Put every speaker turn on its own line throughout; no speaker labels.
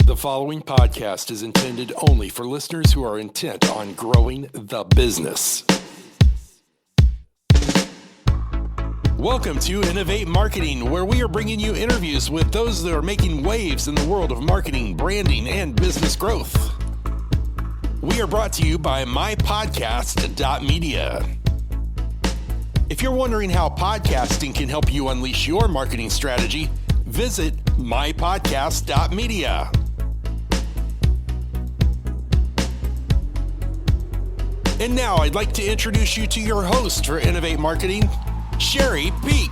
The following podcast is intended only for listeners who are intent on growing the business. Welcome to Innovate Marketing, where we are bringing you interviews with those that are making waves in the world of marketing, branding, and business growth. We are brought to you by mypodcast.media. If you're wondering how podcasting can help you unleash your marketing strategy, visit mypodcast.media. And now I'd like to introduce you to your host for Innovate Marketing, Sherry Peak.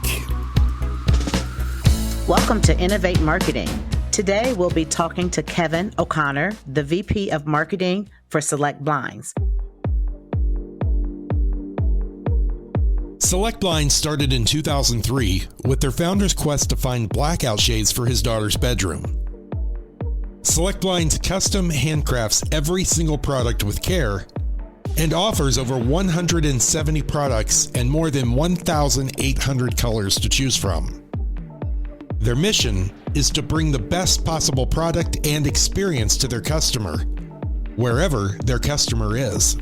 Welcome to Innovate Marketing. Today we'll be talking to Kevin O'Connor, the VP of Marketing for SelectBlinds.
SelectBlinds started in 2003 with their founder's quest to find blackout shades for his daughter's bedroom. SelectBlinds custom handcrafts every single product with care and offers over 170 products and more than 1,800 colors to choose from. Their mission is to bring the best possible product and experience to their customer, wherever their customer is.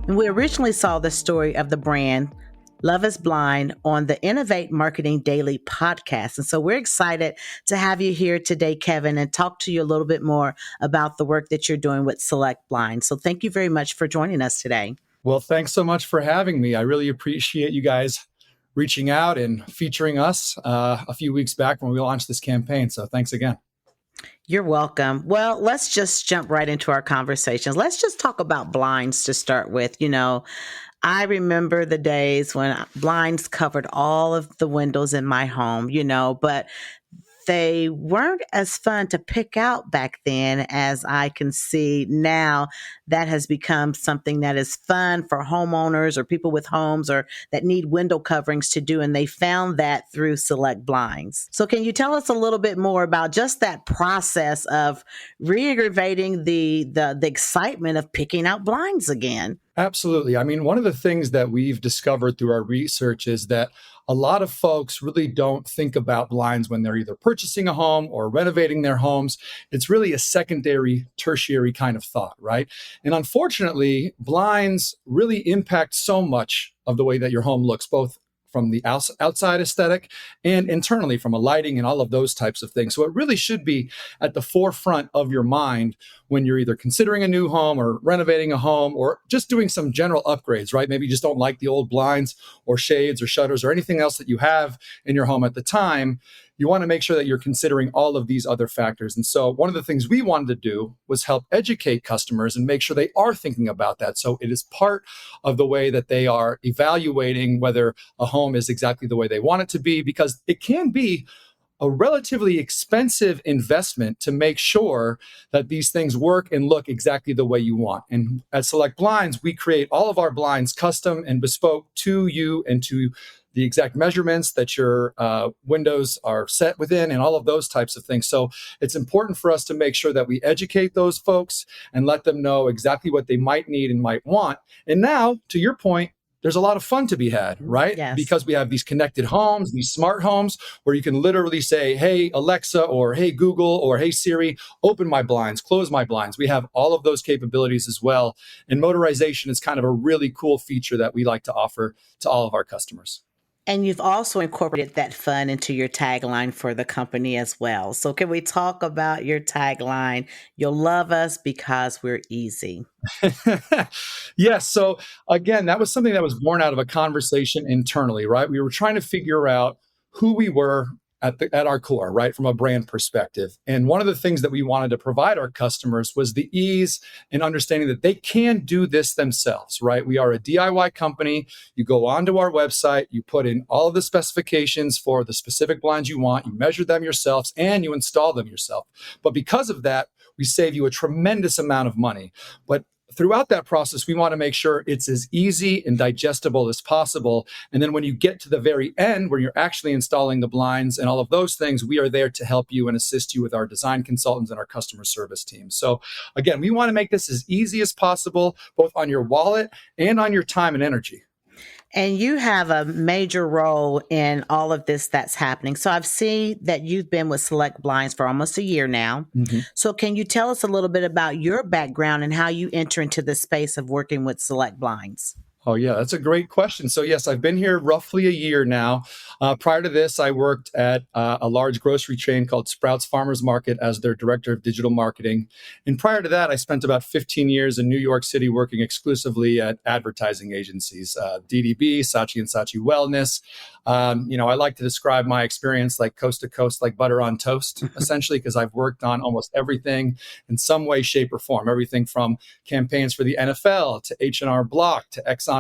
We originally saw the story of the brand Love is Blind on the Innovate Marketing Daily podcast. And so we're excited to have you here today, Kevin, and talk to you a little bit more about the work that you're doing with SelectBlinds. So thank you very much for joining us today.
Well, thanks so much for having me. I really appreciate you guys reaching out and featuring us a few weeks back when we launched this campaign. So thanks again.
You're welcome. Well, let's just jump right into our conversations. Let's just talk about blinds to start with. I remember the days when blinds covered all of the windows in my home, but they weren't as fun to pick out back then as I can see now. That has become something that is fun for homeowners or people with homes or that need window coverings to do. And they found that through SelectBlinds. So can you tell us a little bit more about just that process of reinvigorating the excitement of picking out blinds again?
Absolutely. I mean, one of the things that we've discovered through our research is that a lot of folks really don't think about blinds when they're either purchasing a home or renovating their homes. It's really a secondary, tertiary kind of thought, right? And unfortunately, blinds really impact so much of the way that your home looks, both from the outside aesthetic and internally from a lighting and all of those types of things. So it really should be at the forefront of your mind when you're either considering a new home or renovating a home or just doing some general upgrades, right? Maybe you just don't like the old blinds or shades or shutters or anything else that you have in your home at the time. You want to make sure that you're considering all of these other factors. And so one of the things we wanted to do was help educate customers and make sure they are thinking about that. So it is part of the way that they are evaluating whether a home is exactly the way they want it to be, because it can be a relatively expensive investment to make sure that these things work and look exactly the way you want. And at SelectBlinds, we create all of our blinds custom and bespoke to you and to the exact measurements that your windows are set within and all of those types of things. So it's important for us to make sure that we educate those folks and let them know exactly what they might need and might want. And now, to your point, there's a lot of fun to be had, right?
Yes.
Because we have these connected homes, these smart homes, where you can literally say, hey, Alexa, or hey, Google, or hey, Siri, open my blinds, close my blinds. We have all of those capabilities as well. And motorization is kind of a really cool feature that we like to offer to all of our customers.
And you've also incorporated that fun into your tagline for the company as well. So can we talk about your tagline? You'll love us because we're easy.
Yes. So again, that was something that was born out of a conversation internally, right? We were trying to figure out who we were at our core, right, from a brand perspective. And one of the things that we wanted to provide our customers was the ease and understanding that they can do this themselves, right? We are a DIY company. You go onto our website, you put in all of the specifications for the specific blinds you want, you measure them yourselves, and you install them yourself. But because of that, we save you a tremendous amount of money. But throughout that process, we want to make sure it's as easy and digestible as possible. And then when you get to the very end, where you're actually installing the blinds and all of those things, we are there to help you and assist you with our design consultants and our customer service team. So again, we want to make this as easy as possible, both on your wallet and on your time and energy.
And you have a major role in all of this that's happening. So I've seen that you've been with Select Blinds for almost a year now.
Mhm.
So can you tell us a little bit about your background and how you enter into the space of working with Select Blinds?
Oh, yeah, that's a great question. So, yes, I've been here roughly a year now. Prior to this, I worked at a large grocery chain called Sprouts Farmers Market as their director of digital marketing. And prior to that, I spent about 15 years in New York City working exclusively at advertising agencies, DDB, Saatchi and Saatchi Wellness. I like to describe my experience like coast to coast, like butter on toast, essentially, because I've worked on almost everything in some way, shape, or form. Everything from campaigns for the NFL to H&R Block to ExxonMobil.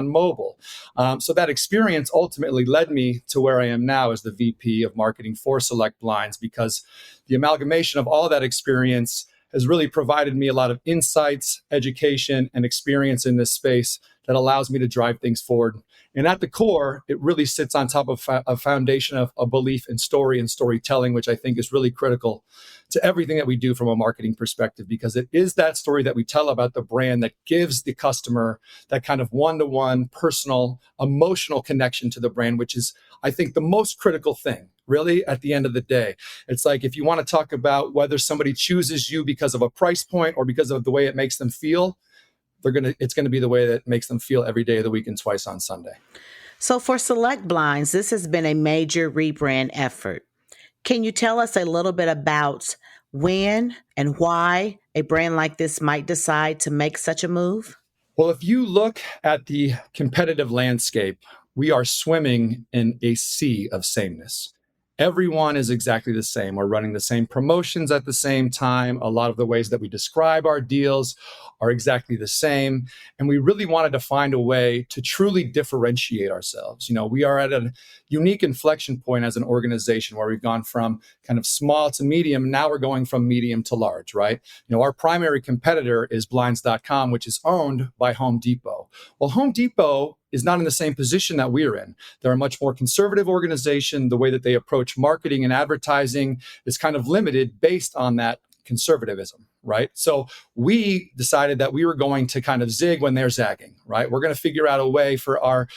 So that experience ultimately led me to where I am now as the VP of marketing for Select Blinds, because the amalgamation of all that experience has really provided me a lot of insights, education, and experience in this space that allows me to drive things forward. And at the core, it really sits on top of a foundation of a belief in story and storytelling, which I think is really critical to everything that we do from a marketing perspective, because it is that story that we tell about the brand that gives the customer that kind of one-to-one, personal, emotional connection to the brand, which is, I think, the most critical thing, really, at the end of the day. It's like if you want to talk about whether somebody chooses you because of a price point or because of the way it makes them feel, it's going to be the way that makes them feel every day of the week and twice on Sunday.
So for Select Blinds, this has been a major rebrand effort. Can you tell us a little bit about when and why a brand like this might decide to make such a move?
Well, if you look at the competitive landscape, we are swimming in a sea of sameness. Everyone is exactly the same. We're running the same promotions at the same time. A lot of the ways that we describe our deals are exactly the same. And we really wanted to find a way to truly differentiate ourselves. We are at a unique inflection point as an organization where we've gone from kind of small to medium. Now we're going from medium to large, right? Our primary competitor is blinds.com, which is owned by Home Depot. Well, Home Depot is not in the same position that we're in. They're a much more conservative organization. The way that they approach marketing and advertising is kind of limited based on that conservatism, right? So we decided that we were going to kind of zig when they're zagging, right? We're going to figure out a way for our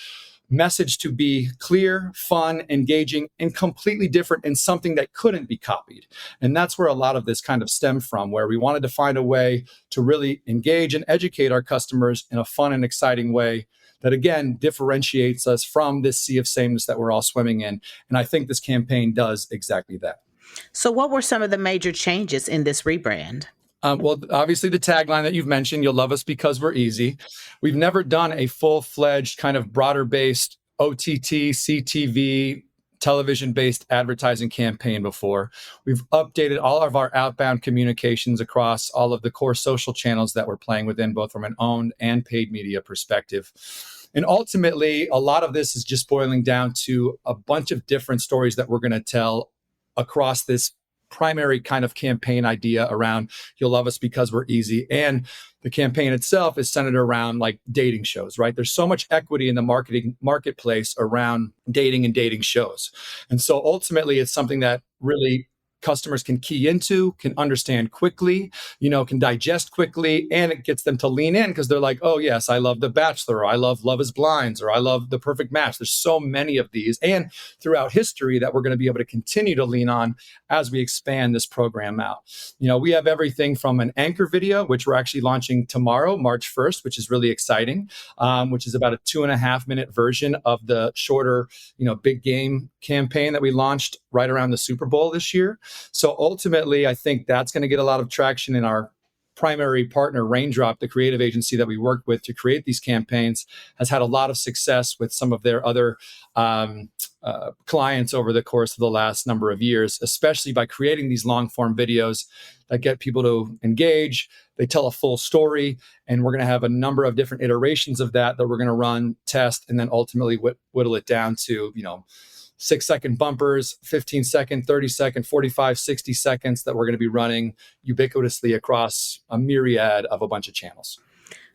message to be clear, fun, engaging, and completely different, and something that couldn't be copied. And that's where a lot of this kind of stemmed from, where we wanted to find a way to really engage and educate our customers in a fun and exciting way that, again, differentiates us from this sea of sameness that we're all swimming in. And I think this campaign does exactly that.
So what were some of the major changes in this rebrand?
Well, obviously, the tagline that you've mentioned, you'll love us because we're easy. We've never done a full-fledged kind of broader-based OTT, CTV, television-based advertising campaign before. We've updated all of our outbound communications across all of the core social channels that we're playing within, both from an owned and paid media perspective. And ultimately, a lot of this is just boiling down to a bunch of different stories that we're going to tell across this primary kind of campaign idea around you'll love us because we're easy. And the campaign itself is centered around like dating shows, right? There's so much equity in the marketplace around dating and dating shows. And so ultimately it's something that really customers can key into, can understand quickly, can digest quickly, and it gets them to lean in because they're like, oh yes, I love The Bachelor, or I love Love is Blind, or I love The Perfect Match. There's so many of these, and throughout history that we're going to be able to continue to lean on as we expand this program out. We have everything from an anchor video, which we're actually launching tomorrow, March 1st, which is really exciting, which is about a 2.5-minute version of the shorter, big game campaign that we launched right around the Super Bowl this year. So ultimately, I think that's going to get a lot of traction in our primary partner, Raindrop, the creative agency that we worked with to create these campaigns, has had a lot of success with some of their other clients over the course of the last number of years, especially by creating these long-form videos that get people to engage. They tell a full story, and we're going to have a number of different iterations of that we're going to run, test, and then ultimately whittle it down to, 6-second bumpers, 15-second, 30-second, 45, 60 seconds that we're going to be running ubiquitously across a myriad of a bunch of channels.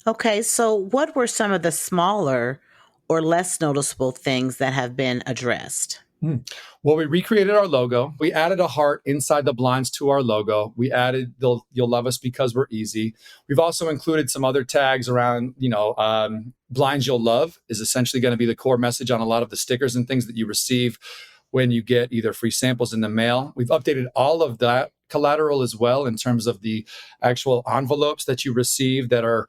Okay, so what were some of the smaller or less noticeable things that have been addressed?
Hmm. Well, we recreated our logo. We added a heart inside the blinds to our logo. We added "You'll love us because we're easy." We've also included some other tags around, blinds you'll love is essentially going to be the core message on a lot of the stickers and things that you receive when you get either free samples in the mail. We've updated all of that collateral as well in terms of the actual envelopes that you receive that are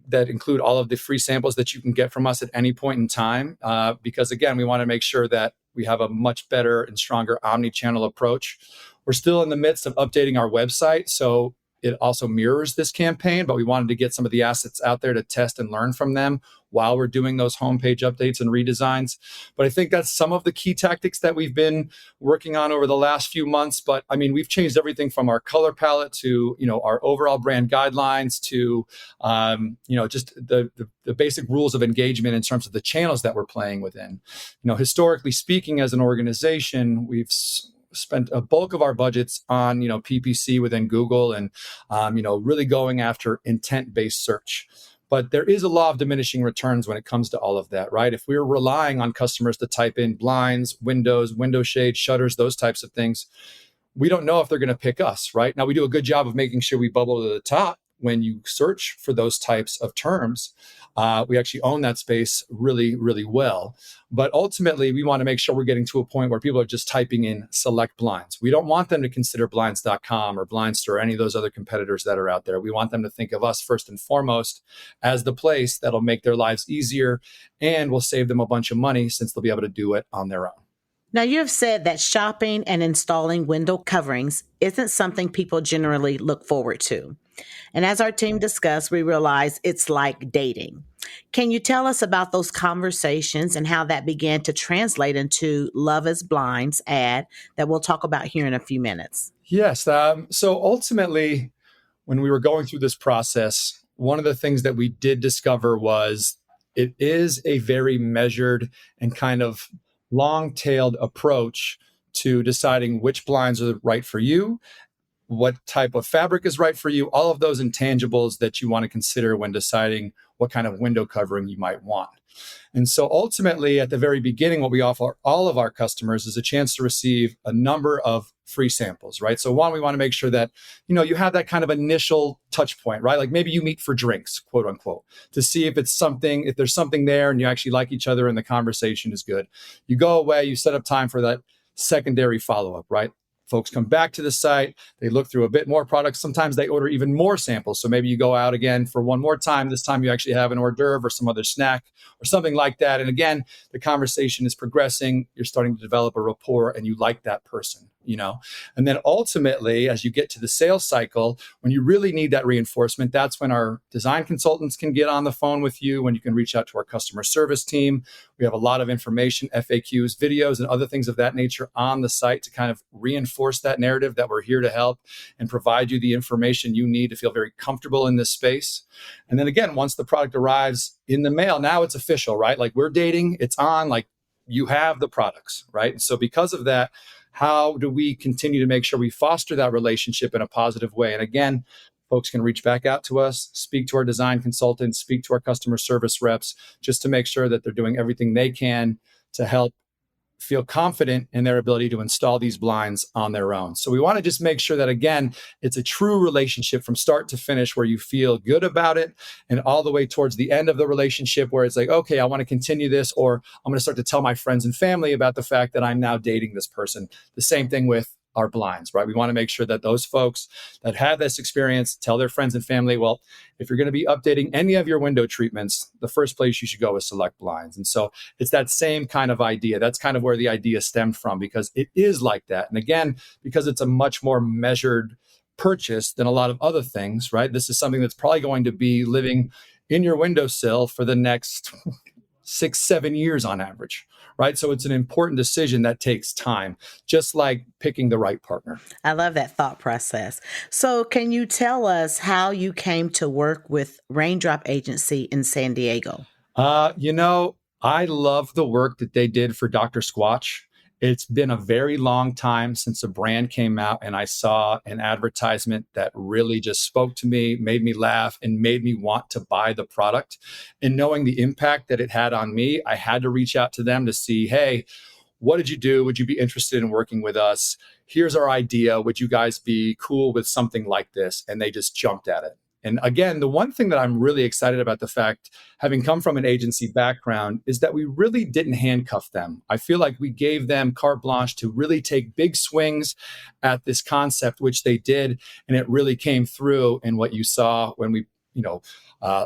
that include all of the free samples that you can get from us at any point in time. Because again, we want to make sure that we have a much better and stronger omni-channel approach. We're still in the midst of updating our website, so it also mirrors this campaign, but we wanted to get some of the assets out there to test and learn from them while we're doing those homepage updates and redesigns. But I think that's some of the key tactics that we've been working on over the last few months. But I mean, we've changed everything from our color palette to, our overall brand guidelines to, just the basic rules of engagement in terms of the channels that we're playing within. Historically speaking, as an organization, we've spent a bulk of our budgets on PPC within Google and really going after intent-based search. But there is a law of diminishing returns when it comes to all of that, right? If we're relying on customers to type in blinds, windows, window shades, shutters, those types of things, we don't know if they're going to pick us, right? Now, we do a good job of making sure we bubble to the top when you search for those types of terms. We actually own that space really, really well. But ultimately, we want to make sure we're getting to a point where people are just typing in select blinds. We don't want them to consider blinds.com or Blindster or any of those other competitors that are out there. We want them to think of us first and foremost as the place that'll make their lives easier and will save them a bunch of money since they'll be able to do it on their own.
Now, you have said that shopping and installing window coverings isn't something people generally look forward to. And as our team discussed, we realize it's like dating. Can you tell us about those conversations and how that began to translate into Love is Blind's ad that we'll talk about here in a few minutes?
Yes. So ultimately, when we were going through this process, one of the things that we did discover was it is a very measured and kind of long-tailed approach to deciding which blinds are right for you, what type of fabric is right for you, all of those intangibles that you want to consider when deciding what kind of window covering you might want. And so ultimately, at the very beginning, what we offer all of our customers is a chance to receive a number of free samples, right? So one, we want to make sure that, you have that kind of initial touch point, right? Like maybe you meet for drinks, quote unquote, to see if there's something there and you actually like each other and the conversation is good. You go away, you set up time for that secondary follow-up, right? Folks come back to the site, they look through a bit more products. Sometimes they order even more samples. So maybe you go out again for one more time. This time you actually have an hors d'oeuvre or some other snack or something like that. And again, the conversation is progressing. You're starting to develop a rapport and you like that person, And then ultimately, as you get to the sales cycle, when you really need that reinforcement, that's when our design consultants can get on the phone with you, when you can reach out to our customer service team. We have a lot of information, FAQs, videos, and other things of that nature on the site to kind of reinforce that narrative that we're here to help and provide you the information you need to feel very comfortable in this space. And then again, once the product arrives in the mail, now it's official, right? Like we're dating, it's on, like you have the products, right? And so because of that, how do we continue to make sure we foster that relationship in a positive way? And again, folks can reach back out to us, speak to our design consultants, speak to our customer service reps, just to make sure that they're doing everything they can to help feel confident in their ability to install these blinds on their own. So we want to just make sure that, again, it's a true relationship from start to finish where you feel good about it, and all the way towards the end of the relationship where it's like, okay, I want to continue this, or I'm going to start to tell my friends and family about the fact that I'm now dating this person. The same thing with our blinds, right? We want to make sure that those folks that have this experience tell their friends and family, well, if you're going to be updating any of your window treatments, the first place you should go is SelectBlinds. And so it's that same kind of idea. That's kind of where the idea stemmed from, because it is like that. And again, because it's a much more measured purchase than a lot of other things, right? This is something that's probably going to be living in your windowsill for the next 6-7 years on average, right? So it's an important decision that takes time, just like picking the right partner.
I love that thought process. So can you tell us how you came to work with Raindrop Agency in San Diego?
I love the work that they did for Dr. Squatch. It's been a very long time since a brand came out and I saw an advertisement that really just spoke to me, made me laugh, and made me want to buy the product. And knowing the impact that it had on me, I had to reach out to them to see, hey, what did you do? Would you be interested in working with us? Here's our idea. Would you guys be cool with something like this? And they just jumped at it. And again, the one thing that I'm really excited about the fact, having come from an agency background, is that we really didn't handcuff them. I feel like we gave them carte blanche to really take big swings at this concept, which they did. And it really came through in what you saw when we,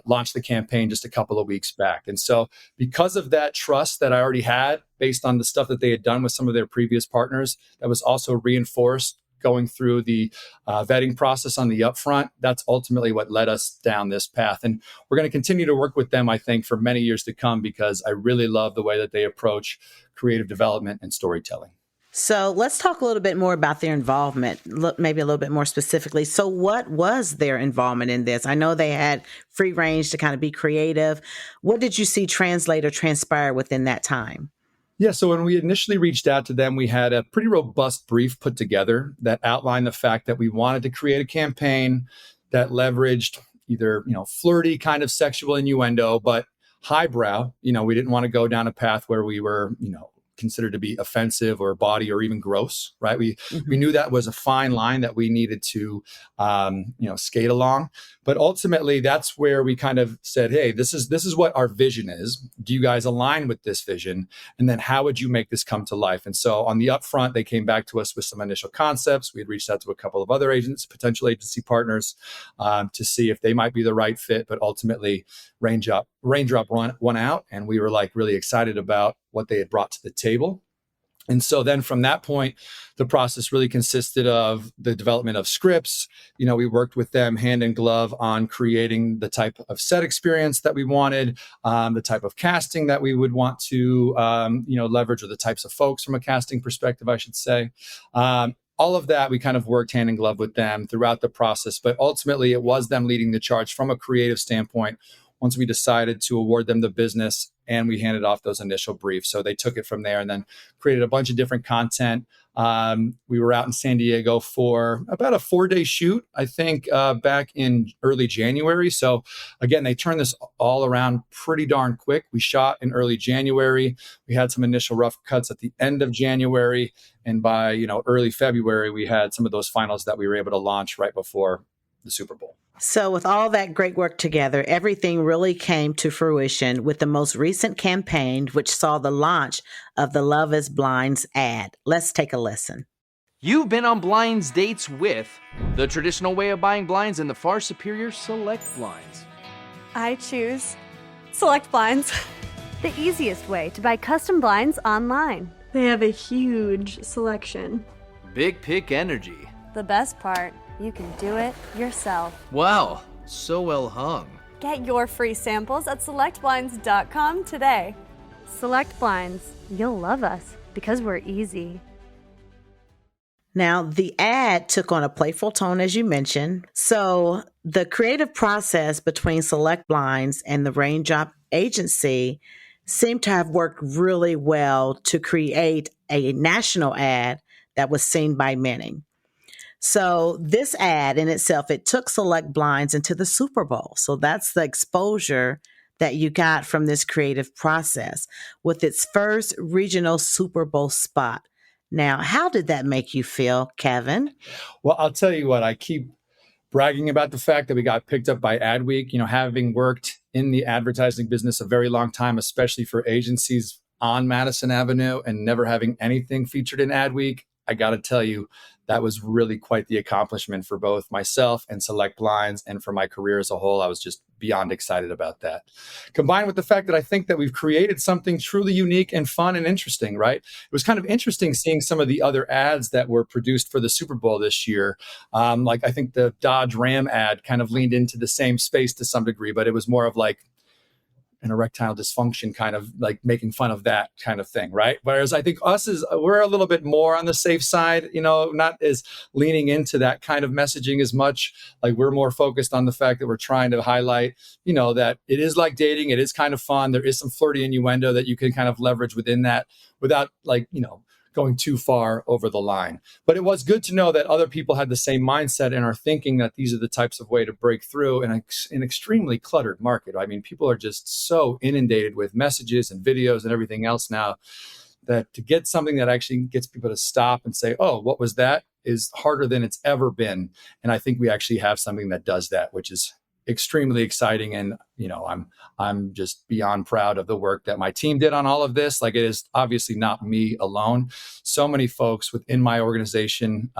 launched the campaign just a couple of weeks back. And so because of that trust that I already had based on the stuff that they had done with some of their previous partners, that was also reinforced going through the vetting process on the upfront, that's ultimately what led us down this path. And we're going to continue to work with them, I think, for many years to come, because I really love the way that they approach creative development and storytelling.
So let's talk a little bit more about their involvement, maybe a little bit more specifically. So what was their involvement in this? I know they had free range to kind of be creative. What did you see translate or transpire within that time?
Yeah, so when we initially reached out to them, we had a pretty robust brief put together that outlined the fact that we wanted to create a campaign that leveraged either, flirty kind of sexual innuendo, but highbrow. We didn't want to go down a path where we were, considered to be offensive or bawdy or even gross, right? We knew that was a fine line that we needed to, skate along. But ultimately, that's where we kind of said, hey, this is what our vision is. Do you guys align with this vision? And then how would you make this come to life? And so on the upfront, they came back to us with some initial concepts. We had reached out to a couple of other potential agency partners, to see if they might be the right fit, but ultimately Raindrop won out. And we were really excited about what they had brought to the table. And so then from that point, the process really consisted of the development of scripts. We worked with them hand in glove on creating the type of set experience that we wanted, the type of casting that we would want to, leverage, or the types of folks from a casting perspective, I should say. All of that, we kind of worked hand in glove with them throughout the process. But ultimately, it was them leading the charge from a creative standpoint once we decided to award them the business and we handed off those initial briefs. So they took it from there and then created a bunch of different content. We were out in San Diego for about a 4-day shoot, I think, back in early January. So again, they turned this all around pretty darn quick. We shot in early January. We had some initial rough cuts at the end of January. And by, early February, we had some of those finals that we were able to launch right before the Super Bowl.
So with all that great work together, everything really came to fruition with the most recent campaign, which saw the launch of the Love is Blinds ad. Let's take a listen.
You've been on blinds dates with the traditional way of buying blinds and the far superior SelectBlinds.
I choose SelectBlinds.
The easiest way to buy custom blinds online.
They have a huge selection.
Big pick energy.
The best part, you can do it yourself.
Wow, so well hung.
Get your free samples at SelectBlinds.com today.
Select Blinds. You'll love us because we're easy.
Now, the ad took on a playful tone, as you mentioned. So the creative process between Select Blinds and the Raindrop agency seemed to have worked really well to create a national ad that was seen by many. So this ad in itself, it took Select Blinds into the Super Bowl. So that's the exposure that you got from this creative process with its first regional Super Bowl spot. Now, how did that make you feel, Kevin?
Well, I'll tell you what, I keep bragging about the fact that we got picked up by Adweek, having worked in the advertising business a very long time, especially for agencies on Madison Avenue and never having anything featured in Adweek. I got to tell you, that was really quite the accomplishment for both myself and Select Blinds, and for my career as a whole. I was just beyond excited about that. Combined with the fact that I think that we've created something truly unique and fun and interesting, right? It was kind of interesting seeing some of the other ads that were produced for the Super Bowl this year. I think the Dodge Ram ad kind of leaned into the same space to some degree, but it was more of an erectile dysfunction, kind of making fun of that kind of thing, right? Whereas I think we're a little bit more on the safe side, not as leaning into that kind of messaging as much. We're more focused on the fact that we're trying to highlight, that it is like dating, it is kind of fun. There is some flirty innuendo that you can kind of leverage within that without going too far over the line. But it was good to know that other people had the same mindset and are thinking that these are the types of way to break through in an extremely cluttered market. I mean, people are just so inundated with messages and videos and everything else now that to get something that actually gets people to stop and say, oh, what was that, is harder than it's ever been. And I think we actually have something that does that, which is extremely exciting. And, I'm just beyond proud of the work that my team did on all of this. Like, it is obviously not me alone. So many folks within my organization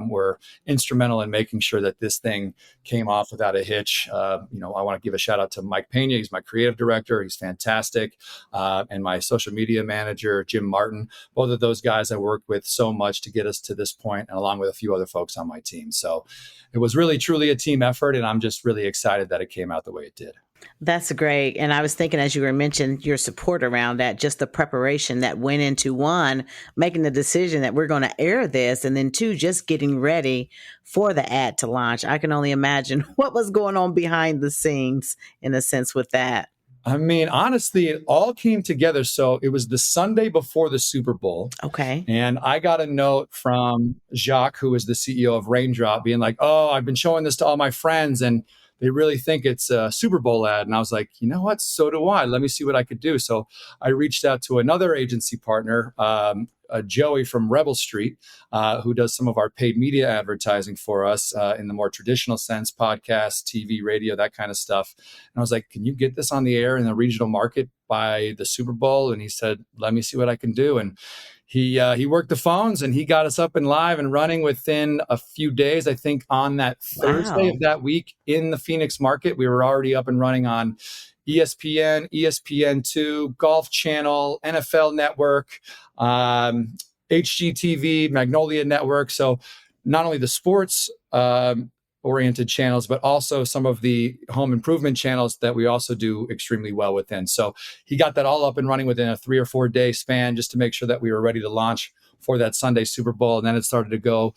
were instrumental in making sure that this thing came off without a hitch. I want to give a shout out to Mike Pena. He's my creative director. He's fantastic. And my social media manager, Jim Martin. Both of those guys I worked with so much to get us to this point, and along with a few other folks on my team. So it was really, truly a team effort. And I'm just really excited that it came out the way it did.
That's great. And I was thinking, as you were mentioning your support around that, just the preparation that went into, one, making the decision that we're going to air this, and then two, just getting ready for the ad to launch. I can only imagine what was going on behind the scenes in a sense with that.
I mean, honestly, it all came together. So it was the Sunday before the Super Bowl.
Okay.
And I got a note from Jacques, who is the CEO of Raindrop, being like, oh, I've been showing this to all my friends, and they really think it's a Super Bowl ad. And I was like, you know what? So do I. Let me see what I could do. So I reached out to another agency partner, Joey from Rebel Street, who does some of our paid media advertising for us in the more traditional sense, podcasts, TV, radio, that kind of stuff. And I was like, can you get this on the air in the regional market by the Super Bowl? And he said, let me see what I can do. And he worked the phones, and he got us up and live and running within a few days. I think on that Thursday of that week in the Phoenix market, we were already up and running on ESPN, ESPN2, Golf Channel, NFL Network, HGTV, Magnolia Network. So not only the sports oriented channels, but also some of the home improvement channels that we also do extremely well within. So he got that all up and running within a 3 or 4 day span, just to make sure that we were ready to launch for that Sunday Super Bowl. And then it started to go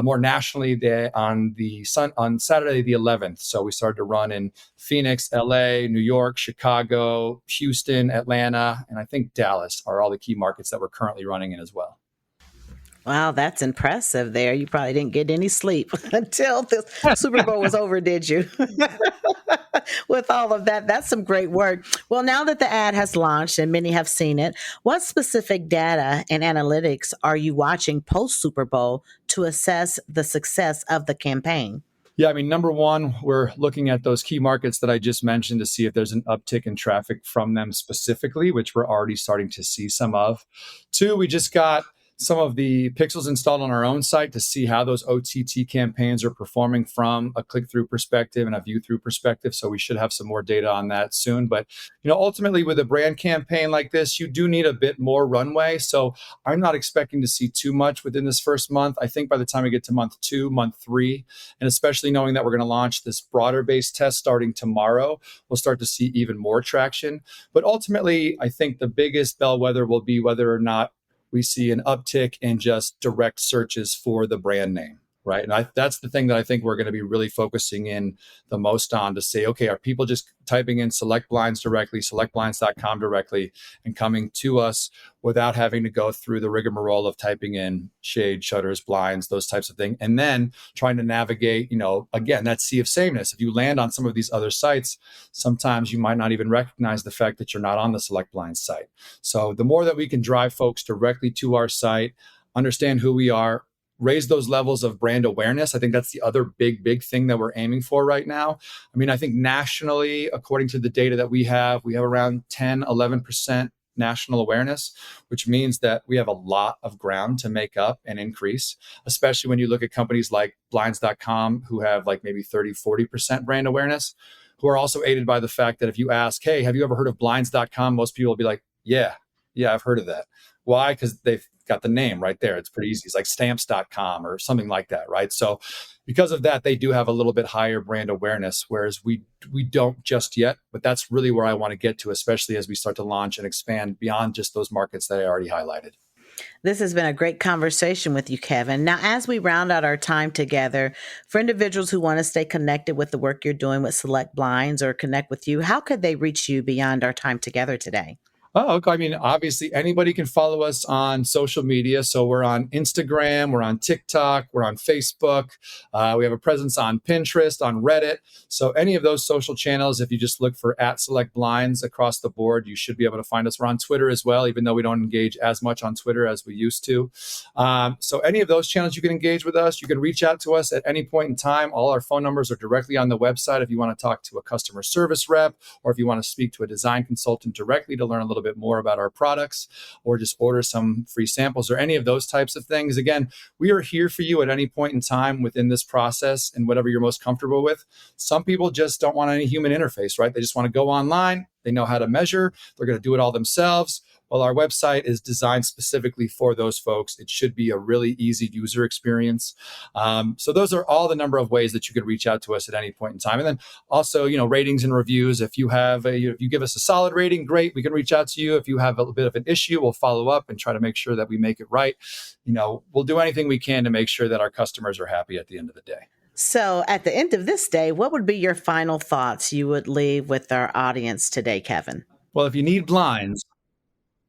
more nationally on Saturday, the 11th. So we started to run in Phoenix, LA, New York, Chicago, Houston, Atlanta, and I think Dallas are all the key markets that we're currently running in as well.
Wow, that's impressive there. You probably didn't get any sleep until the Super Bowl was over, did you? With all of that, that's some great work. Well, now that the ad has launched and many have seen it, what specific data and analytics are you watching post Super Bowl to assess the success of the campaign?
Yeah, I mean, number one, we're looking at those key markets that I just mentioned to see if there's an uptick in traffic from them specifically, which we're already starting to see some of. Two, we just got some of the pixels installed on our own site to see how those OTT campaigns are performing from a click-through perspective and a view-through perspective. So we should have some more data on that soon. But, ultimately with a brand campaign like this, you do need a bit more runway. So I'm not expecting to see too much within this first month. I think by the time we get to month 2, month 3, and especially knowing that we're going to launch this broader base test starting tomorrow, we'll start to see even more traction. But ultimately, I think the biggest bellwether will be whether or not we see an uptick in just direct searches for the brand name, right? And that's the thing that I think we're going to be really focusing in the most on, to say, okay, are people just typing in SelectBlinds directly, SelectBlinds.com directly, and coming to us without having to go through the rigmarole of typing in shade, shutters, blinds, those types of things, and then trying to navigate, again, that sea of sameness. If you land on some of these other sites, sometimes you might not even recognize the fact that you're not on the SelectBlinds site. So the more that we can drive folks directly to our site, understand who we are, raise those levels of brand awareness. I think that's the other big thing that we're aiming for right now. I mean, I think nationally, according to the data that we have around 10, 11% national awareness, which means that we have a lot of ground to make up and increase, especially when you look at companies like blinds.com, who have like maybe 30, 40% brand awareness, who are also aided by the fact that if you ask, hey, have you ever heard of blinds.com? Most people will be like, yeah, I've heard of that. Why? Because they've got the name right there. It's pretty easy. It's like stamps.com or something like that, right? So because of that, they do have a little bit higher brand awareness, whereas we don't just yet. But that's really where I want to get to, especially as we start to launch and expand beyond just those markets that I already highlighted.
This has been a great conversation with you, Kevin. Now, as we round out our time together, for individuals who want to stay connected with the work you're doing with Select Blinds or connect with you, how could they reach you beyond our time together today?
Oh, okay. I mean, obviously, anybody can follow us on social media. So we're on Instagram, we're on TikTok, we're on Facebook. We have a presence on Pinterest, on Reddit. So any of those social channels, if you just look for @SelectBlinds across the board, you should be able to find us. We're on Twitter as well, even though we don't engage as much on Twitter as we used to. So any of those channels, you can engage with us. You can reach out to us at any point in time. All our phone numbers are directly on the website if you want to talk to a customer service rep, or if you want to speak to a design consultant directly to learn a little bit more about our products, or just order some free samples or any of those types of things. Again, we are here for you at any point in time within this process and whatever you're most comfortable with. Some people just don't want any human interface, right? They just want to go online. They know how to measure. They're going to do it all themselves. Well, our website is designed specifically for those folks. It should be a really easy user experience. So those are all the number of ways that you could reach out to us at any point in time. And then also, ratings and reviews. If you give us a solid rating, great. We can reach out to you. If you have a bit of an issue, we'll follow up and try to make sure that we make it right. We'll do anything we can to make sure that our customers are happy at the end of the day.
So at the end of this day, what would be your final thoughts you would leave with our audience today, Kevin?
Well, if you need blinds,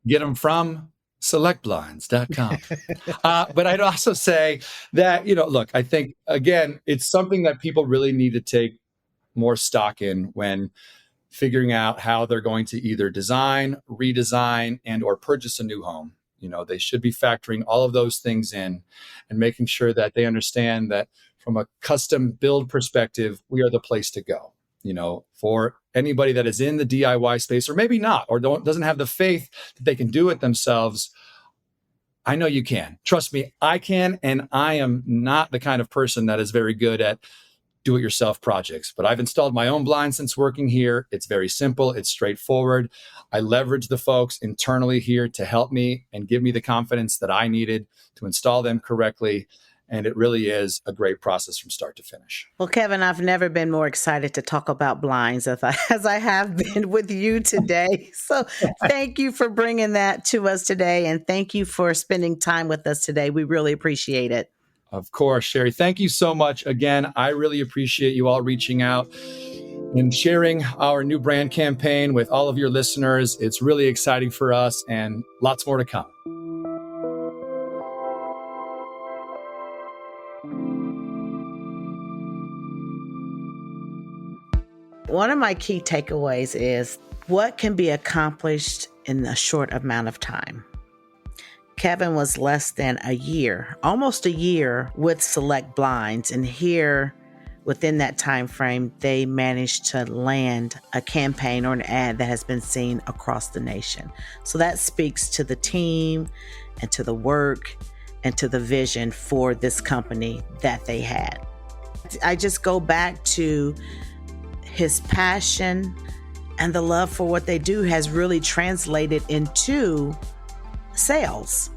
get them from SelectBlinds.com. But I'd also say that, look, I think, again, it's something that people really need to take more stock in when figuring out how they're going to either design, redesign, and or purchase a new home. They should be factoring all of those things in and making sure that they understand that from a custom build perspective, we are the place to go. For anybody that is in the DIY space, or maybe not, or doesn't have the faith that they can do it themselves, I know you can. Trust me, I can, and I am not the kind of person that is very good at do-it-yourself projects. But I've installed my own blinds since working here. It's very simple. It's straightforward. I leverage the folks internally here to help me and give me the confidence that I needed to install them correctly. And it really is a great process from start to finish.
Well, Kevin, I've never been more excited to talk about blinds as I have been with you today. So thank you for bringing that to us today. And thank you for spending time with us today. We really appreciate it.
Of course, Sherry. Thank you so much. Again, I really appreciate you all reaching out and sharing our new brand campaign with all of your listeners. It's really exciting for us and lots more to come.
One of my key takeaways is what can be accomplished in a short amount of time. Kevin was less than a year, almost a year with SelectBlinds, and here within that time frame, they managed to land a campaign or an ad that has been seen across the nation. So that speaks to the team and to the work and to the vision for this company that they had. I just go back to his passion and the love for what they do has really translated into sales.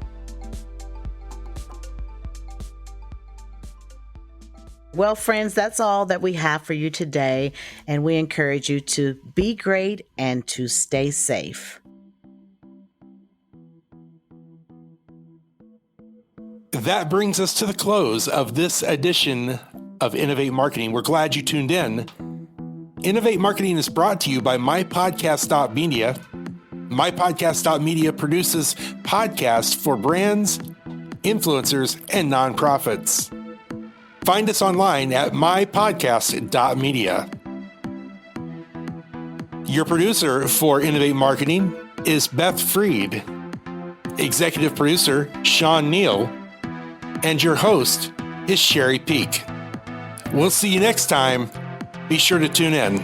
Well, friends, that's all that we have for you today, and we encourage you to be great and to stay safe.
That brings us to the close of this edition of Innovate Marketing. We're glad you tuned in. Innovate Marketing is brought to you by mypodcast.media. Mypodcast.media produces podcasts for brands, influencers, and nonprofits. Find us online at mypodcast.media. Your producer for Innovate Marketing is Beth Freed. Executive producer, Sean Neal. And your host is Sherry Peak. We'll see you next time. Be sure to tune in.